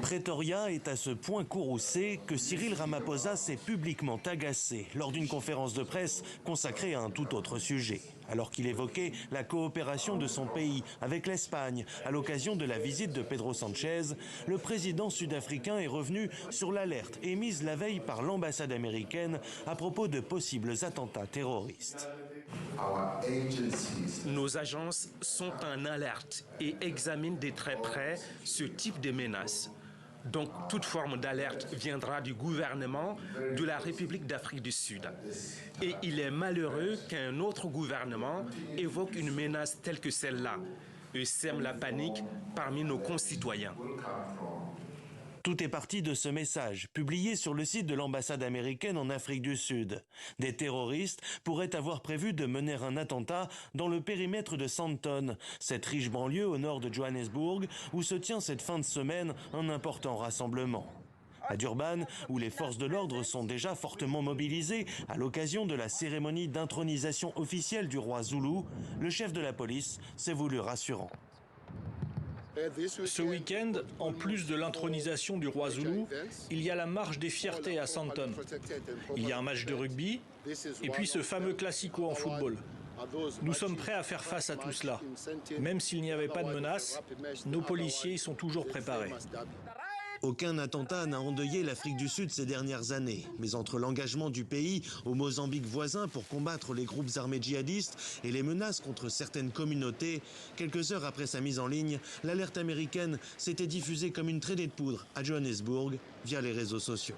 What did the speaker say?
Pretoria est à ce point courroucé que Cyril Ramaphosa s'est publiquement agacé lors d'une conférence de presse consacrée à un tout autre sujet, alors qu'il évoquait la coopération de son pays avec l'Espagne à l'occasion de la visite de Pedro Sanchez. Le président sud-africain est revenu sur l'alerte émise la veille par l'ambassade américaine à propos de possibles attentats terroristes. Nos agences sont en alerte et examinent de très près ce type de menaces. Donc, toute forme d'alerte viendra du gouvernement de la République d'Afrique du Sud. Et il est malheureux qu'un autre gouvernement évoque une menace telle que celle-là et sème la panique parmi nos concitoyens. Tout est parti de ce message, publié sur le site de l'ambassade américaine en Afrique du Sud. Des terroristes pourraient avoir prévu de mener un attentat dans le périmètre de Sandton, cette riche banlieue au nord de Johannesburg, où se tient cette fin de semaine un important rassemblement. À Durban, où les forces de l'ordre sont déjà fortement mobilisées à l'occasion de la cérémonie d'intronisation officielle du roi Zulu, le chef de la police s'est voulu rassurant. Ce week-end, en plus de l'intronisation du roi Zulu, il y a la marche des fiertés à Sandton. Il y a un match de rugby et puis ce fameux classico en football. Nous sommes prêts à faire face à tout cela. Même s'il n'y avait pas de menace, nos policiers y sont toujours préparés. Aucun attentat n'a endeuillé l'Afrique du Sud ces dernières années. Mais entre l'engagement du pays au Mozambique voisin pour combattre les groupes armés djihadistes et les menaces contre certaines communautés, quelques heures après sa mise en ligne, l'alerte américaine s'était diffusée comme une traînée de poudre à Johannesburg via les réseaux sociaux.